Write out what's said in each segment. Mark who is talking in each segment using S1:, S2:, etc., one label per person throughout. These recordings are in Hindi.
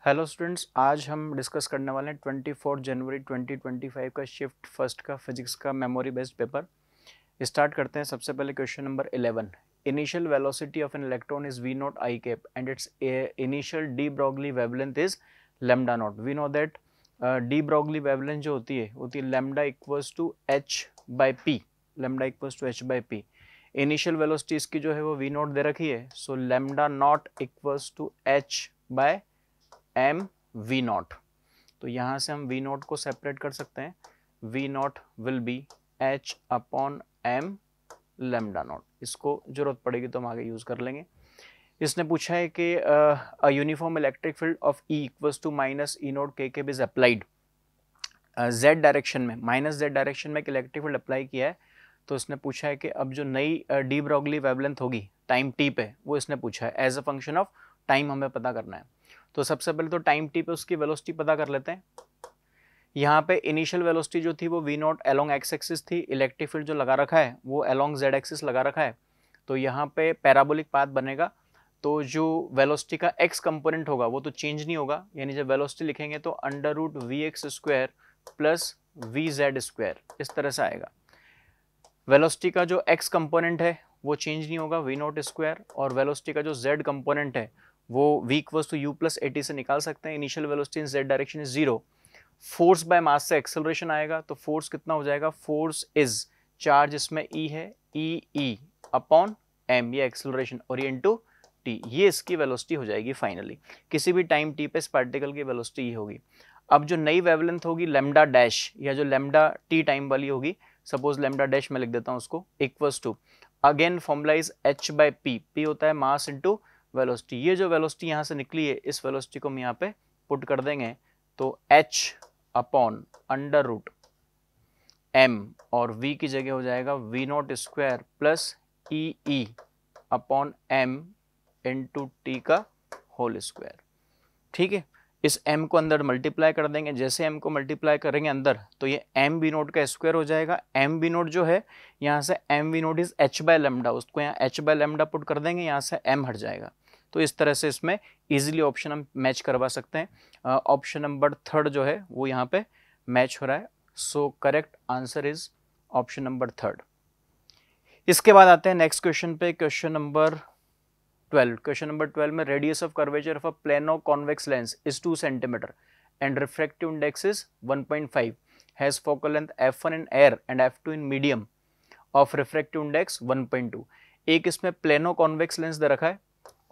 S1: हेलो स्टूडेंट्स, आज हम डिस्कस करने वाले हैं 24 जनवरी 2025 का शिफ्ट फर्स्ट का फिजिक्स का मेमोरी बेस्ड पेपर। स्टार्ट करते हैं। सबसे पहले question number 11। Initial velocity of an electron is v naught i cap and its initial de Broglie wavelength is lambda naught. We know that de Broglie wavelength जो होती है lambda equals to h by p. Lambda equals to h by p. Initial velocity इसकी जो है वो v नॉट दे रखी है, so lambda naught equals to h by m v naught. तो यहाँ से हम वी नॉट को सेपरेट कर सकते हैं। V naught will be h upon m lambda naught. इसको जरूरत पड़ेगी तो हम आगे यूज कर लेंगे। इसने पूछा है कि a uniform electric field of E equals to minus E naught K cap is applied Z direction में। माइनस जेड डायरेक्शन में एक इलेक्ट्रिक फील्ड अप्लाई किया है, तो इसने पूछा है कि अब जो नई डी ब्रॉगली वेवलेंथ होगी टाइम टी पे, वो इसने पूछा है as a function of time हमें पता करना है। तो सबसे पहले तो टाइम टी पे उसकी वेलोसिटी पता कर लेते हैं। यहाँ पे इनिशियल वेलोसिटी जो थी वो v naught along x axis थी। इलेक्ट्रिक फील्ड जो लगा रखा है वो अलोंग जेड एक्सिस लगा रखा है, तो यहाँ पे पैराबोलिक पाथ बनेगा। तो जो वेलोसिटी का एक्स कंपोनेंट होगा वो तो चेंज नहीं होगा, यानी जब वेलोसिटी लिखेंगे तो under root v x square plus v z square, इस तरह से आएगा। वेलोसिटी का जो एक्स कंपोनेंट है वो चेंज नहीं होगा, वी नॉट स्क्वायर, और वेलोसिटी का जो जेड कंपोनेंट है वो v equals to u plus at से निकाल सकते हैं। Initial velocity in z direction is 0। Force by mass से एक्सेलरेशन आएगा, तो फोर्स कितना हो जाएगा? फोर्स इज चार्ज इसमें e है, e अपॉन m, ये एक्सेलरेशन, और ये इनटू t, ये इसकी वेलोसिटी हो जाएगी फाइनली। किसी भी टाइम t पे इस पार्टिकल की वेलोसिटी ये होगी। अब जो नई वेवलेंथ होगी लैम्डा डैश, या जो लैम्डा t टाइम वाली होगी, सपोज लैम्डा डैश में लिख देता हूँ उसको, equals to again formula is h by p। p होता है मास इनटू वेलोसिटी। ये जो वेलोसिटी यहाँ से निकली है, इस वेलोसिटी को हम यहाँ पे पुट कर देंगे, तो h upon under root m, और v की जगह हो जाएगा v naught square plus e upon m into t का होल स्क्वायर। ठीक है, इस m को अंदर मल्टीप्लाई कर देंगे। जैसे m को मल्टीप्लाई करेंगे अंदर, तो ये m v नोट का स्क्वायर हो जाएगा। m v नोट जो है यहाँ से m v note is h by lambda, उसको यहाँ h बाय लेमडा पुट कर देंगे, यहाँ से m हट जाएगा। तो इस तरह से इसमें इजीली ऑप्शन हम मैच करवा सकते हैं। ऑप्शन नंबर 3 जो है वो यहाँ पे मैच हो रहा है। सो correct answer is option number 3। इसके बाद आते हैं नेक्स्ट क्वेश्चन पे, क्वेश्चन नंबर 12। क्वेश्चन नंबर 12 में radius of curvature of a plano convex lens is 2 centimetre and refractive index is 1.5, has focal length f1 in air and f2 in medium of refractive index 1.2। एक इसमें प्लेनो कॉन्वेक्स लेंस दे रखा है,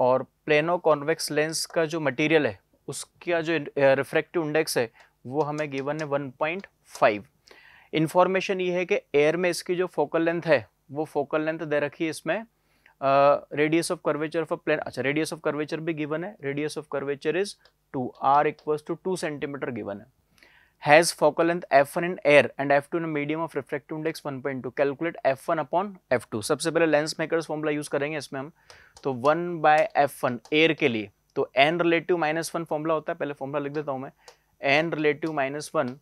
S1: और प्लेनो कॉन्वेक्स लेंस का जो मटेरियल है उसका जो रिफ्रैक्टिव इंडेक्स है वो हमें गिवन है 1.5। इंफॉर्मेशन ये है कि एयर में इसकी जो फोकल लेंथ है वो फोकल लेंथ दे रखी है इसमें radius of curvature of a plane. अच्छा, रेडियस ऑफ कर्वेचर भी गिवन है, radius of curvature is 2, r equals to 2 centimetre given है। Has focal length f1 in air and f2 in medium of refractive index 1.2, calculate f1 upon f2। सबसे पहले लेंस मेकर्स फॉर्मूला यूज करेंगे इसमें हम, तो 1 बाय f1 एयर के लिए, तो n रिलेटिव -1 फॉर्मूला होता है, पहले फॉर्मूला लिख देता हूं मैं, n relative -1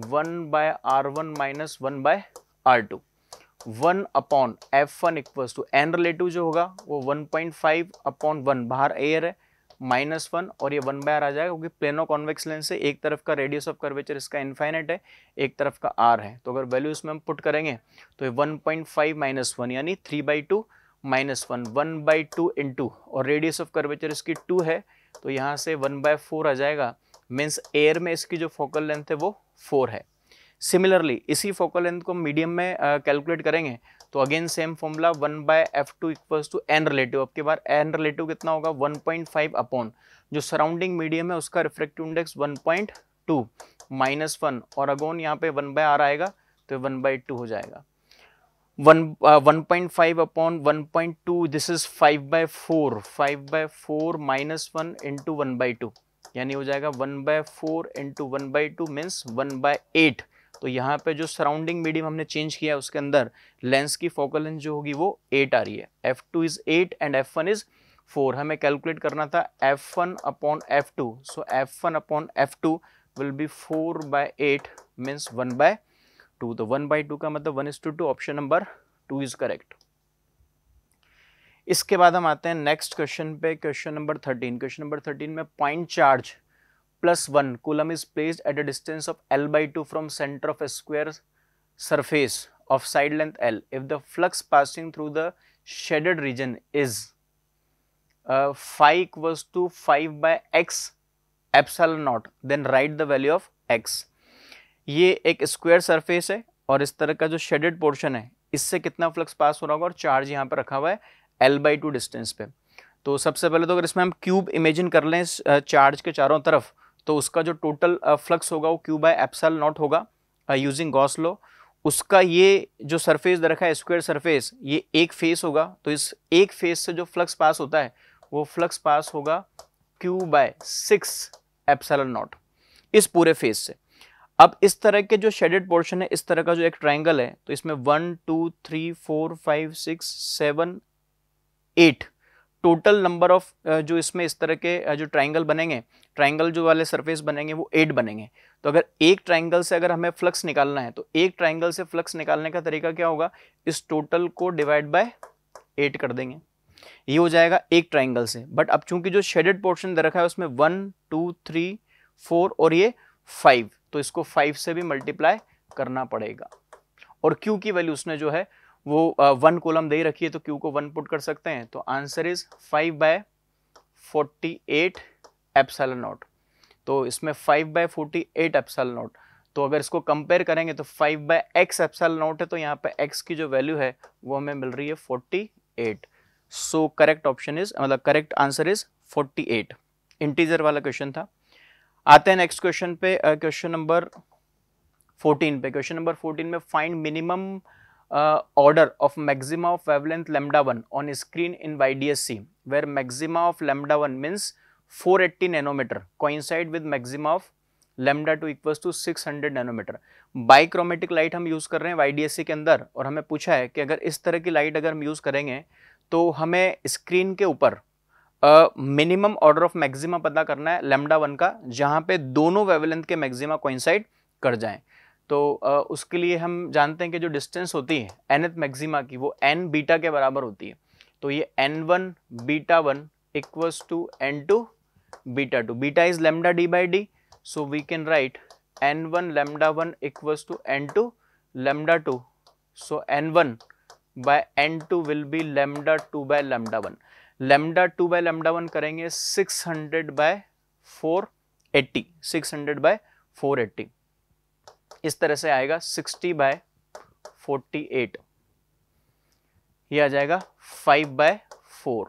S1: 1 by r1 minus 1 by r2, 1 upon f1 equals to n relative जो होगा वो 1.5 अपॉन 1, बाहर एयर है, -1, और ये 1 बाय r आ जाएगा, क्योंकि प्लेनो कॉन्वेक्स लेंस से एक तरफ का रेडियस ऑफ कर्वेचर इसका इनफाइनाइट है, एक तरफ का r है। तो अगर वैल्यू इसमें हम पुट करेंगे तो ये 1.5 माइनस 1 यानी 3/2 माइनस 1, 1/2 इंटू, और रेडियस ऑफ कर्वेचर इसकी 2 है, तो यहाँ से 1/4 आ जाएगा। मीन्स एयर में इसकी जो फोकल लेंथ है वो 4 है। सिमिलरली इसी फोकल लेंथ को मीडियम में कैलकुलेट करेंगे, तो again same formula 1/f2 equals to n relative. अब की बार n रिलेटिव कितना होगा? 1.5 अपॉन जो सराउंडिंग मीडियम है उसका रिफ्रैक्टिव इंडेक्स 1.2 माइनस 1, और अगोन यहाँ पे 1/r आएगा, तो 1/2 हो जाएगा। 1.5 upon 1.2, this is 5/4, 5/4 minus 1 into 1/2, यानी हो जाएगा 1/4 इंटू 1/2 मीन्स 1/8। तो यहाँ पे जो सराउंडिंग मीडियम हमने चेंज किया उसके अंदर लेंस की फोकल लेंथ जो होगी वो 8 आ रही है। f2 is 8 and f1 is 4। हमें कैलकुलेट करना था f1 upon f2, so f1 upon f2 will be 4/8 means 1/2। तो 1/2 का मतलब 1:2, ऑप्शन नंबर 2 इज करेक्ट। इसके बाद हम आते हैं नेक्स्ट क्वेश्चन पे, क्वेश्चन नंबर 13। क्वेश्चन नंबर 13 में point charge +1 coulomb is placed at a distance of L/2 from center of a square surface of side length L. If the flux passing through the shaded region is phi equals to 5/x epsilon naught, then write the value of x. ये एक स्क्वायर सरफेस है और इस तरह का जो शेडेड पोर्शन है इससे कितना फ्लक्स पास हो रहा होगा और चार्ज यहाँ पर रखा हुआ है L/2 डिस्टेंस पे। तो सबसे पहले तो अगर इसमें हम क्यूब इमेजिन कर लें चार्ज के चारों तरफ, तो उसका जो टोटल फ्लक्स होगा वो Q/ε0 होगा यूजिंग गॉस लॉ। उसका ये जो सरफेस दे रखा है स्क्वायर सरफेस, ये एक फेस होगा, तो इस एक फेस से जो फ्लक्स पास होता है वो फ्लक्स पास होगा Q/6ε0 इस पूरे फेस से। अब इस तरह के जो शेडेड पोर्शन है, इस तरह का जो एक ट्राइंगल है, तो इसमें 1 2 3 4 5 6 7 8 टोटल नंबर ऑफ जो इसमें इस तरह के जो ट्राइंगल बनेंगे, ट्राइंगल जो वाले सरफेस बनेंगे वो 8 बनेंगे। तो अगर एक ट्राइंगल से अगर हमें फ्लक्स निकालना है तो एक ट्राइंगल से फ्लक्स निकालने का तरीका क्या होगा, इस टोटल को डिवाइड बाय 8 कर देंगे, ये हो जाएगा एक ट्राइंगल से। बट अब चूंकि जो शेडेड पोर्शन दे रखा है उसमें 1 2 3 4 और ये 5, तो इसको 5 से भी मल्टीप्लाई करना पड़ेगा। और Q की वैल्यू उसने जो है वो 1 कॉलम दे रखी है, तो Q को 1 पुट कर सकते हैं। तो आंसर इज 5/48 एप्सिलॉन नॉट। तो इसमें 5/48 एप्सिलॉन नॉट, तो अगर इसको कंपेयर करेंगे तो 5/x एप्सिलॉन नॉट है, तो यहाँ पे x की जो वैल्यू है वो हमें मिल रही है 48। सो करेक्ट ऑप्शन इज, मतलब करेक्ट आंसर इज 48। इंटीजर वाला क्वेश्चन था। आते हैं नेक्स्ट क्वेश्चन पे, क्वेश्चन नंबर 14 पे। क्वेश्चन नंबर 14 में find minimum order of maxima of wavelength λ1 on screen in YDSC, where maxima of λ1 means 480 nanometer coincide with maxima of λ2 equals to 600 nanometer। बाइक्रोमेटिक light हम यूज कर रहे हैं YDSC के अंदर, और हमें पूछा है कि अगर इस तरह की लाइट अगर हम यूज करेंगे तो हमें स्क्रीन के ऊपर मिनिमम ऑर्डर ऑफ मैक्सिमा पता करना है λ1 का, जहां पे दोनों वेवलेंथ के मैक्सिमा कोइंसाइड कर जाएं। तो उसके लिए हम जानते हैं कि जो डिस्टेंस होती है nth मैक्सिमा की वो n बीटा के बराबर होती है। तो ये n1 beta 1 equals to n2 beta 2। Beta is lambda d by d, so we can write n1 lambda 1 equals to n2 lambda 2, so n1 by n2 will be lambda 2 by lambda 1। Lambda 2 by lambda 1 करेंगे 600 बाय 480, 600 बाय 480, इस तरह से आएगा 60/48, ये आ जाएगा 5/4।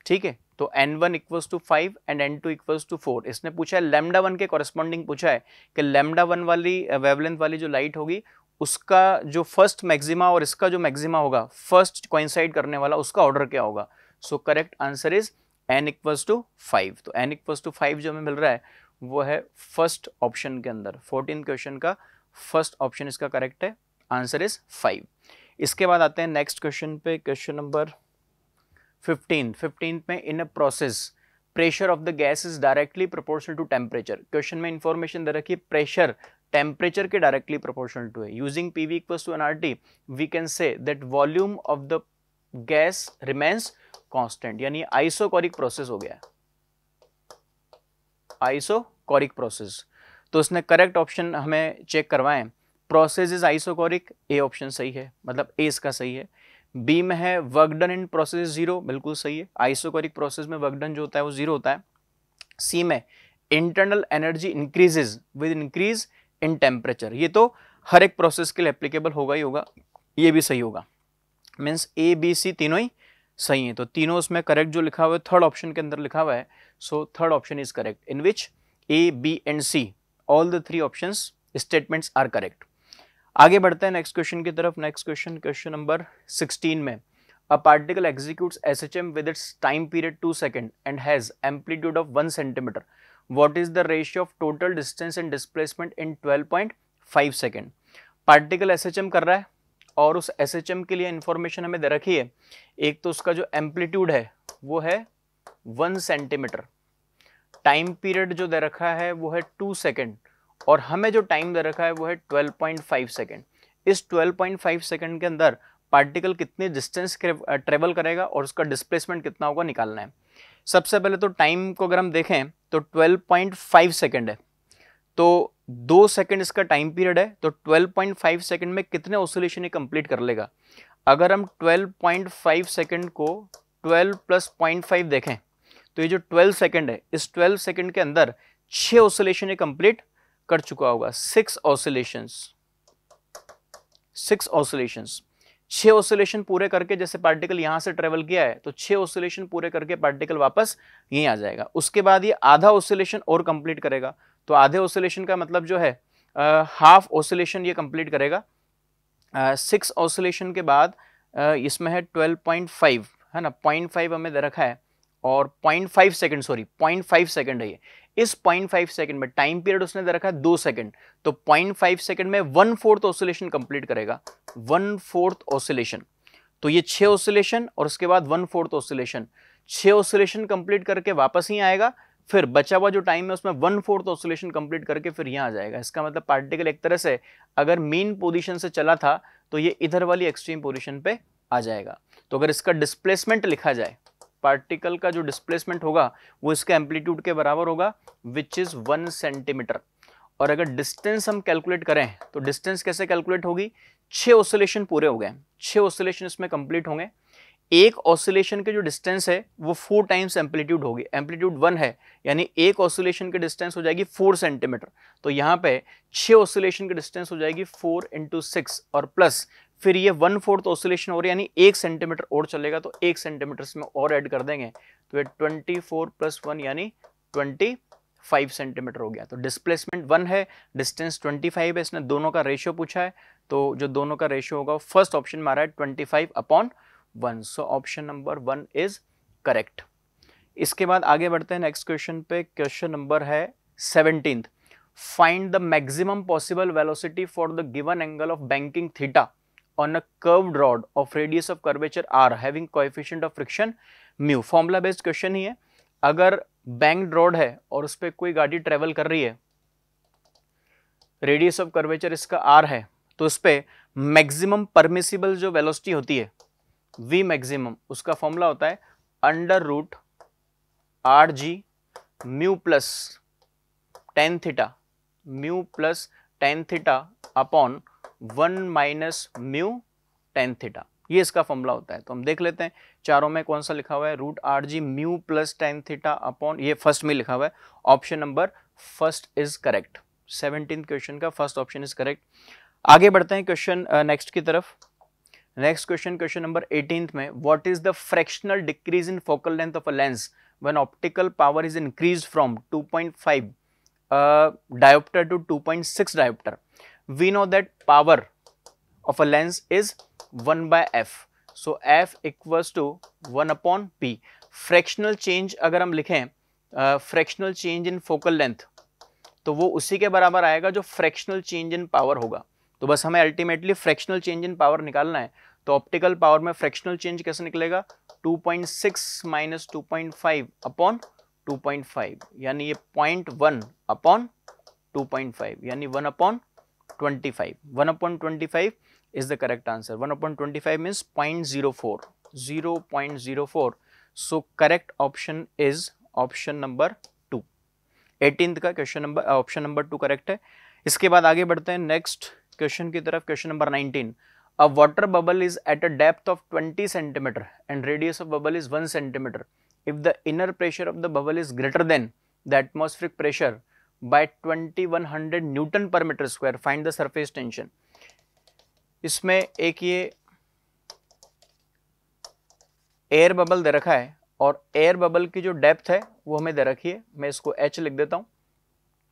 S1: ठीक है, तो n1 equals to 5 and n2 equals to 4। इसने पूछा है λ1 के कॉरेस्पॉन्डिंग पूछा है कि λ1 वाली वेवलेंथ वाली जो लाइट होगी उसका जो फर्स्ट मैक्सिमा और इसका जो मैक्सिमा होगा फर्स्ट कोइंसाइड करने वाला, उसका ऑर्डर क्या होगा। So correct answer is n equals to 5। तो n इक्वल्स टू 5 जो हमें मिल रहा है वो है फर्स्ट ऑप्शन के अंदर, 14 क्वेश्चन का फर्स्ट ऑप्शन इसका करेक्ट है, आंसर इज 5। इसके बाद आते हैं नेक्स्ट क्वेश्चन पे, क्वेश्चन नंबर 15 में in a process pressure of the gas is directly proportional to temperature. Question में इंफॉर्मेशन दे रखी है प्रेशर टेम्परेचर के डायरेक्टली प्रोपोर्शनल टू है। Using PV equals to nRT we can say that volume of the gas remains constant, यानी आइसोकोरिक प्रोसेस हो गया, आइसोकोरिक प्रोसेस। तो उसने करेक्ट ऑप्शन हमें चेक करवाएं, process is isochoric, A option सही है, मतलब ए इसका सही है। बी में है वर्क डन इन प्रोसेस 0, बिल्कुल सही है, आइसोकोरिक प्रोसेस में वर्क डन जो होता है वो 0 होता है। सी में internal energy increases with increase in temperature, ये तो हर एक प्रोसेस के लिए एप्लीकेबल होगा ही होगा, ये भी सही होगा। मीन्स ए बी सी तीनों ही सही है, तो तीनों उसमें करेक्ट जो लिखा हुआ है थर्ड ऑप्शन के अंदर लिखा हुआ है, so third option is correct in which A B and C all the three options statements are correct। आगे बढ़ते हैं नेक्स्ट क्वेश्चन की तरफ। नेक्स्ट क्वेश्चन, क्वेश्चन नंबर 16 में a particle executes SHM with its time period 2 seconds and has amplitude of 1 centimeter. What is the ratio of total distance and displacement in 12.5 second? Particle SHM कर रहा है और उस SHM के लिए इंफॉर्मेशन हमें दे रखी है, एक तो उसका जो एम्पलीट्यूड है वो है 1 सेंटीमीटर, टाइम पीरियड जो दे रखा है वो है 2 सेकेंड, और हमें जो टाइम दे रखा है वो है 12.5 सेकेंड। इस 12.5 सेकेंड के अंदर पार्टिकल कितनी डिस्टेंस ट्रेवल करेगा और उसका डिस्प्लेसमेंट कितना होगा निकालना है। सबसे पहले तो टाइम को अगर हम देखें तो 12.5 सेकेंड है, तो 2 सेकेंड इसका टाइम पीरियड है, तो 12.5 सेकेंड में कितने ऑसिलेशन ये कंप्लीट कर लेगा। अगर हम 12.5 सेकेंड को 12 प्लस 0.5 देखें तो ये जो 12 सेकेंड है, इस 12 सेकेंड के अंदर 6 ऑसिलेशन ये कंप्लीट कर चुका होगा। 6 ऑसिलेशंस 6 ऑसिलेशन पूरे करके जैसे पार्टिकल यहां से ट्रेवल किया है, तो 6 ऑसिलेशन पूरे करके पार्टिकल वापस यहीं आ जाएगा। उसके बाद ये आधा ऑसिलेशन और कंप्लीट करेगा, तो आधे ऑसिलेशन का मतलब जो है हाफ ऑसिलेशन ये कंप्लीट करेगा। 6 ऑसिलेशन के बाद इसमें है 12.5 है ना, 0.5 हमें दे रखा है और 0.5 सेकंड, सॉरी 0.5 सेकंड है ये। इस 0.5 सेकंड में टाइम पीरियड उसने दे रखा है 2 सेकंड, तो 0.5 सेकंड में 1/4 ऑसिलेशन कंप्लीट करेगा, 1/4 ऑसिलेशन। तो ये 6 ऑसिलेशन और उसके बाद 1/4 ऑसिलेशन, 6 ऑसिलेशन कंप्लीट करके वापस ही आएगा, फिर बचा हुआ जो टाइम है उसमें 1/4 ऑसिलेशन कंप्लीट करके फिर यहाँ आ जाएगा। इसका मतलब पार्टिकल एक तरह से अगर मीन पोजीशन से चला था तो ये इधर वाली एक्सट्रीम पोजीशन पे आ जाएगा। तो अगर इसका डिस्प्लेसमेंट लिखा जाए, पार्टिकल का जो डिस्प्लेसमेंट होगा वो इसके एम्पलीट्यूड के बराबर होगा, विच इज 1 सेंटीमीटर। और अगर डिस्टेंस हम कैलकुलेट करें तो डिस्टेंस कैसे कैलकुलेट होगी, 6 ऑसिलेशन पूरे हो गए, 6 ऑसिलेशन इसमें कंप्लीट होंगे। एक ऑसिलेशन के जो डिस्टेंस है वो 4 टाइम्स एम्पलीट्यूड होगी, एम्पलीट्यूड 1 है, यानी एक ऑसिलेशन की डिस्टेंस हो जाएगी 4 सेंटीमीटर। तो यहाँ पे 6 ऑसिलेशन की डिस्टेंस हो जाएगी 4 × 6 और प्लस फिर ये 1/4 ऑसिलेशन और यानी 1 सेंटीमीटर और चलेगा, तो 1 सेंटीमीटर इसमें और ऐड कर देंगे तो ये 24 + 1 यानी 25 सेंटीमीटर हो गया। तो डिस्प्लेसमेंट 1 है, डिस्टेंस 25 है, इसने दोनों का रेशियो पूछा है, तो जो दोनों का रेशियो होगा फर्स्ट ऑप्शन में आ रहा है 25/1। So option number 1 is correct. इसके बाद आगे बढ़ते हैं नेक्स्ट क्वेश्चन पे। क्वेश्चन नंबर है 17th। Find the maximum possible velocity for the given angle of banking theta on a curved rod of radius of curvature r having coefficient of friction mu। Formula based question ही है। अगर बैंक्ड रॉड है और उस पर कोई गाड़ी ट्रेवल कर रही है, रेडियस ऑफ कर्वेचर इसका r है, तो उस पर मैक्सिमम परमिसिबल जो वेलोसिटी होती है v मैक्सिमम, उसका फॉर्मूला होता है √rg mu plus tan theta upon 1 - mu tan theta, ये इसका फॉर्मूला होता है। तो हम देख लेते हैं चारों में कौन सा लिखा हुआ है, √rg mu plus tan theta upon, ये फर्स्ट में लिखा हुआ है, option number first is correct. 17th question का फर्स्ट ऑप्शन इज करेक्ट। आगे बढ़ते हैं क्वेश्चन नेक्स्ट की तरफ। नेक्स्ट क्वेश्चन नंबर 18th में, what is the fractional decrease in focal length of a lens when optical power is increase from 2.5 diopter to 2.6 diopter। We know that power of a lens is 1/f, so f equals to 1/p। Fractional change अगर हम लिखें fractional change in focal length, तो वो उसी के बराबर आएगा जो फ्रैक्शनल चेंज इन पावर होगा। तो बस हमें ultimately fractional change in power निकालना है। तो ऑप्टिकल पावर में फ्रैक्शनल चेंज कैसे निकलेगा, 2.6 - 2.5 अपॉन 2.5, यानी ये 0.1/2.5 यानी 1/25। 1/25 is the correct answer। 1/25 means 0.04, 0.04। So correct option is option number 2। 18th का question number option number 2 correct है। इसके बाद आगे बढ़ते हैं नेक्स्ट क्वेश्चन की तरफ। Question number 19। A water bubble is at a depth of 20 centimeter and radius of bubble is 1 centimeter। If the inner pressure of the bubble is greater than the atmospheric pressure by 2100 Newton per meter square, find the surface tension। इसमें एक ये एयर बबल दे रखा है और एयर बबल की जो डेप्थ है वो हमें दे रखी है, मैं इसको h लिख देता हूँ।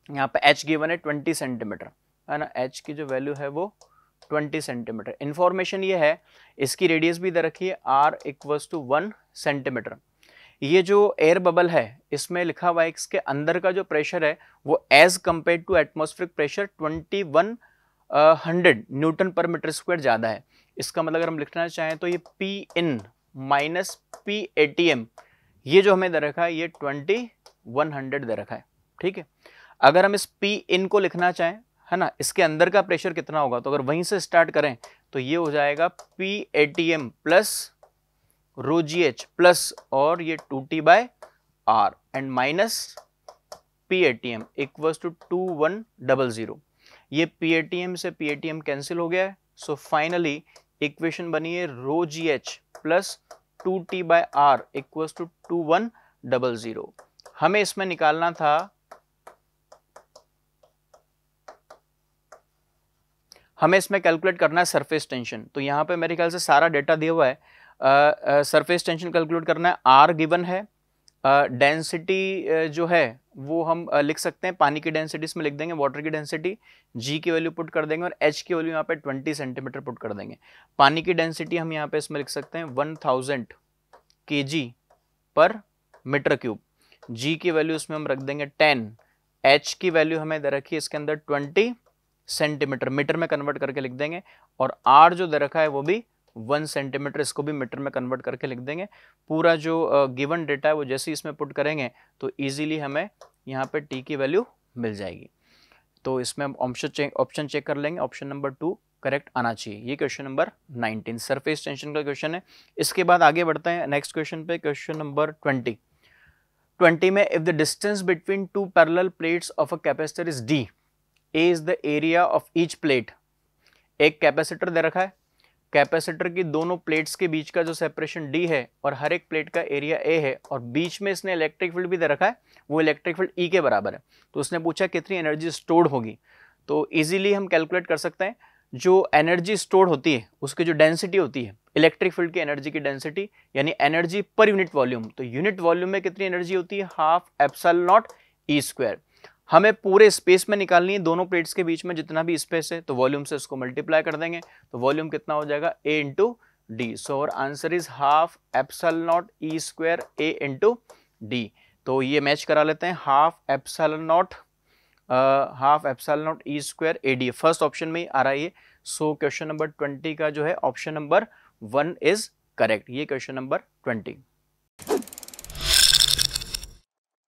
S1: यहाँ पे h गिवन है 20 सेंटीमीटर, है ना, h की जो वैल्यू है वो 20 सेंटीमीटर। इंफॉर्मेशन ये है, इसकी रेडियस भी दे रखी है r = 1 सेंटीमीटर। ये जो एयर बबल है इसमें लिखा हुआ है इसके अंदर का जो प्रेशर है वो as compare to atmospheric pressure 2100 newton per metre square ज़्यादा है। इसका मतलब अगर हम लिखना चाहें तो ये P in - P ये जो हमें दे रखा है ये 2100 दे रखा है, ठीक है। अगर हम इस P in को लिखना चाहें, है ना, इसके अंदर का प्रेशर कितना होगा, तो अगर वहीं से स्टार्ट करें तो ये हो जाएगा P प्लस ρgh प्लस और ये 2T/r and minus PATM equals to 2100। ये PATM से PATM कैंसिल हो गया है, सो फाइनली इक्वेशन बनी है rho GH plus 2T/R equals to 2100। हमें इसमें निकालना था, हमें इसमें कैलकुलेट करना है सरफेस टेंशन। तो यहाँ पे मेरे ख्याल से सारा डेटा दिया हुआ है। सरफेस टेंशन कैलकुलेट करना है, R गिवन है, डेंसिटी जो है वो हम लिख सकते हैं, पानी की डेंसिटी इसमें लिख देंगे, वाटर की डेंसिटी, G की वैल्यू पुट कर देंगे और H की वैल्यू यहाँ पे 20 सेंटीमीटर पुट कर देंगे। पानी की डेंसिटी हम यहाँ पे इसमें लिख सकते हैं 1000 kg पर मीटर क्यूब, G की वैल्यू इसमें हम रख देंगे 10, H की वैल्यू हमें दे रखी है इसके अंदर 20 सेंटीमीटर, मीटर में कन्वर्ट करके लिख देंगे, और R जो दे रखा है वो भी 1 सेंटीमीटर, इसको भी मीटर में कन्वर्ट करके लिख देंगे। पूरा जो गिवन डेटा है वो जैसे ही इसमें पुट करेंगे तो इजीली हमें यहाँ पे T की वैल्यू मिल जाएगी। तो इसमें हम ऑप्शन चेक कर लेंगे, ऑप्शन नंबर 2 करेक्ट आना चाहिए। ये क्वेश्चन नंबर 19 सरफेस टेंशन का क्वेश्चन है। इसके बाद आगे बढ़ते हैं नेक्स्ट क्वेश्चन पे, क्वेश्चन नंबर 20 में if the distance between two parallel plates of a capacitor is D, A is the area of each plate. एक कैपेसिटर दे रखा है, कैपेसिटर की दोनों प्लेट्स के बीच का जो सेपरेशन D है और हर एक प्लेट का एरिया A है, और बीच में इसने इलेक्ट्रिक फील्ड भी दे रखा है, वो इलेक्ट्रिक फील्ड E के बराबर है। तो उसने पूछा कितनी एनर्जी स्टोर्ड होगी। तो इजीली हम कैलकुलेट कर सकते हैं, जो एनर्जी स्टोर्ड होती है उसकी जो डेंसिटी होती है इलेक्ट्रिक फील्ड की एनर्जी की डेंसिटी, यानी एनर्जी पर यूनिट वॉल्यूम। तो यूनिट वॉल्यूम में कितनी एनर्जी होती है, हाफ एप्सिलॉन नॉट E²। हमें पूरे स्पेस में निकालनी है, दोनों प्लेट्स के बीच में जितना भी स्पेस है, तो वॉल्यूम से इसको मल्टीप्लाई कर देंगे, तो वॉल्यूम कितना हो जाएगा A इंटू डी। सो और answer is half epsilon naught E² A into D. तो ये मैच करा लेते हैं, half epsilon naught E² AD first option में ही आ रहा है ये। सो क्वेश्चन नंबर 20 का जो है ऑप्शन नंबर 1 इज करेक्ट। ये क्वेश्चन नंबर 20।